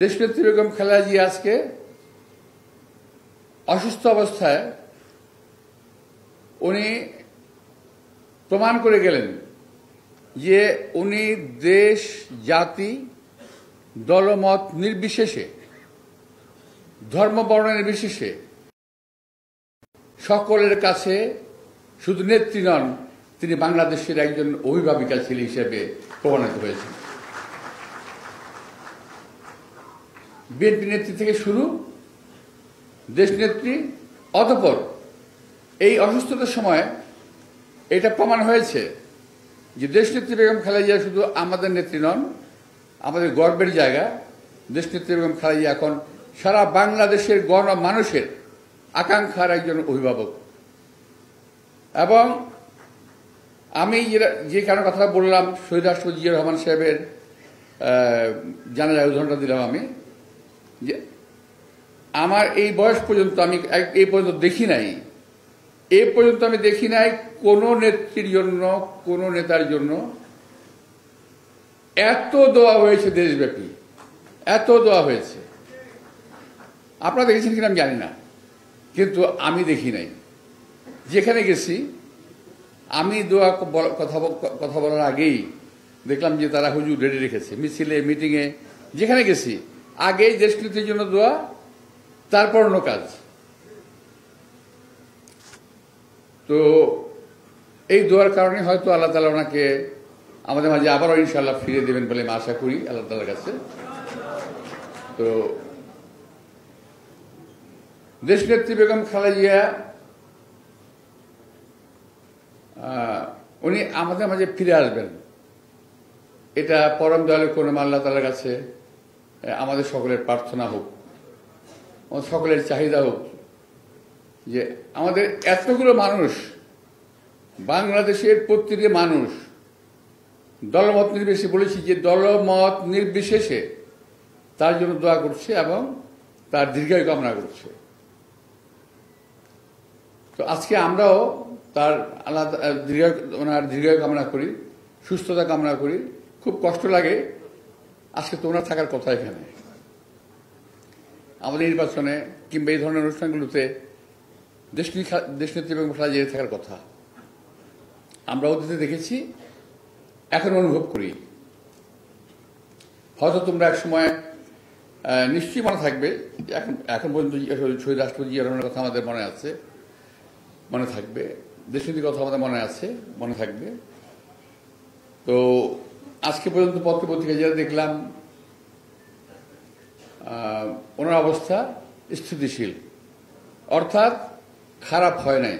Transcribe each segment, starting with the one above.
দেশনেত্রী বেগম খালেদা জিয়া আজকে অসুস্থ অবস্থায় উনি প্রমাণ করে গেলেন যে উনি দেশ জাতি দলমত নির্বিশেষে ধর্ম বর্ণ নির্বিশেষে সকলের কাছে শুধু নেত্রী নন, তিনি বাংলাদেশের একজন অভিভাবিকা ছেলে হিসেবে প্রমাণিত হয়েছেন। বিএনপি নেত্রী থেকে শুরু দেশনেত্রী, অতঃপর এই অসুস্থতার সময় এটা প্রমাণ হয়েছে যে দেশনেত্রী বেগম খালেদা জিয়া শুধু আমাদের নেত্রী নন, আমাদের গর্বের জায়গা। দেশনেত্রী বেগম খালেদা জিয়া এখন সারা বাংলাদেশের গণমানুষের আকাঙ্ক্ষার একজন অভিভাবক। এবং আমি যে কারণে কথা বললাম, শহীদ রাষ্ট্রপতি জিয়াউর রহমান সাহেবের জানাজার উদাহরণটা দিলাম আমি, যে আমার এই বয়স পর্যন্ত আমি এই পর্যন্ত দেখি নাই, কোনো নেত্রীর জন্য, কোনো নেতার জন্য এত দোয়া হয়েছে দেশব্যাপী, এত দোয়া হয়েছে। আপনারা দেখেছেন কিনা আমি জানি না, কিন্তু আমি দেখি নাই। যেখানে গেছি আমি দোয়া কথা বলার আগেই দেখলাম যে তারা হুজুর রেডি রেখেছে, মিছিলে মিটিংয়ে যেখানে গেছি আগেই দেশনীতির জন্য দোয়া, তারপর অন্য কাজ। তো এই দোয়ার কারণে হয়তো আল্লাহ তাআলা ওনাকে আমাদের মাঝে আবারও ইনশাআল্লাহ ফিরে দেবেন বলে আমি আশা করি আল্লাহ তাআলার কাছে। তো দেশনেত্রী বেগম খালেদা জিয়া উনি আমাদের মাঝে ফিরে আসবেন, এটা পরম দয়ালু করুণাময় আল্লাহ তাআলার কাছে আমাদের সকলের প্রার্থনা হোক, সকলের চাহিদা হোক যে আমাদের এতগুলো মানুষ, বাংলাদেশের প্রত্যেকটি মানুষ দলমত নির্বিশেষে, বলেছি যে দলমত নির্বিশেষে তার জন্য দোয়া করছে এবং তার দীর্ঘায়ু কামনা করছে। তো আজকে আমরাও তার ওনার দীর্ঘায়ু কামনা করি, সুস্থতা কামনা করি। খুব কষ্ট লাগে, আজকে তো ওনার থাকার কথা এখানে আমাদের নির্বাচনে কিংবা এই ধরনের অনুষ্ঠানগুলোতে দেশনেত্রী বেগম খালেদা জিয়া থাকার কথা। আমরা অতীতে দেখেছি, এখন অনুভব করি। হয়তো তোমরা এক সময় নিশ্চয়ই মনে থাকবে, এখন পর্যন্ত শহীদ রাষ্ট্রপতি জিয়াউর রহমানের কথা আমাদের মনে আছে, মনে থাকবে, দেশনীতির কথা আমাদের মনে আছে, মনে থাকবে। তো আজকে পর্যন্ত পত্রপত্রিকায় যারা দেখলাম ওনার অবস্থা স্থিতিশীল, অর্থাৎ খারাপ হয় নাই।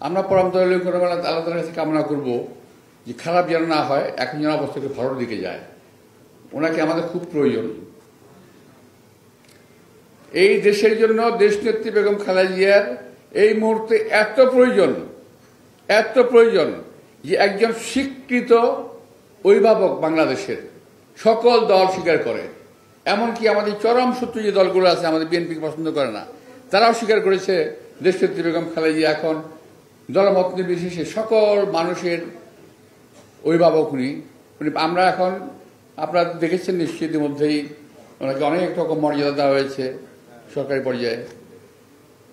আমরা পরম দয়ালু করুণাময় আল্লাহ তাআলার কাছে কামনা করব যে খারাপ যেন না হয়, এখন যেন অবস্থাকে ভালোর দিকে যায়। ওনাকে আমাদের খুব প্রয়োজন। এই দেশের জন্য দেশনেত্রী বেগম খালেদা জিয়ার এই মুহূর্তে এত প্রয়োজন যে একজন স্বীকৃত অভিভাবক বাংলাদেশের সকল দল স্বীকার করে। এমনকি আমাদের চরম শত্রু যে দলগুলো আছে, আমাদের বিএনপিকে পছন্দ করে না, তারাও স্বীকার করেছে দেশনেত্রী বেগম খালেদা জিয়া এখন দলমত নির্বিশেষে সকল মানুষের অভিভাবক উনি। আমরা এখন, আপনারা দেখেছেন নিশ্চয়ই ইতিমধ্যেই, ওনাকে অনেক রকম মর্যাদা দেওয়া হয়েছে সরকারি পর্যায়ে।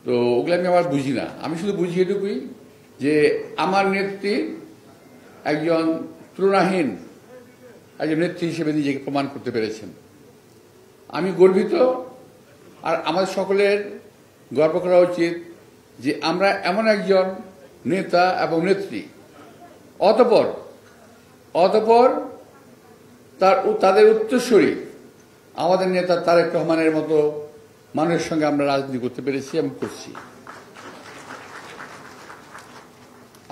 তো ওগুলো আমি আবার বুঝি না, আমি শুধু বুঝি এটুকুই যে আমার নেত্রী একজন তুলনাহীন একজন নেত্রী হিসেবে নিজেকে প্রমাণ করতে পেরেছেন। আমি গর্বিত, আর আমাদের সকলের গর্ব করা উচিত যে আমরা এমন একজন নেতা এবং নেত্রী, অতঃপর তাদের উত্তরসূরি আমাদের নেতা তারেক রহমানের মতো মানুষের সঙ্গে আমরা রাজনীতি করতে পেরেছি এবং করছি।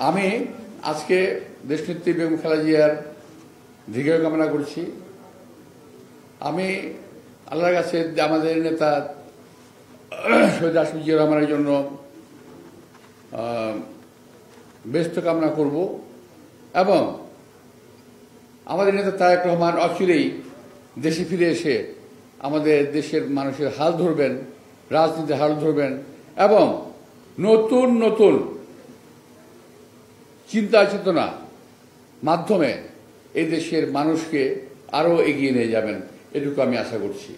আমি আজকে দেশনেত্রী বেগম খালেদা জিয়ার দীর্ঘায়ু কামনা করছি। আমি আল্লাহর কাছে আমাদের নেতা শহীদ রাষ্ট্রপতি জিয়াউর রহমানের জন্য ব্যস্ত কামনা করব এবং আমাদের নেতা তারেক রহমান অচিরেই দেশে ফিরে এসে আমাদের দেশের মানুষের হাল ধরবেন, রাজনীতির হাল ধরবেন এবং নতুন নতুন চিন্তা চেতনা মাধ্যমে এই দেশের মানুষকে আরো এগিয়ে নিয়ে যাবেন। এটুকু আমি আশা করছি।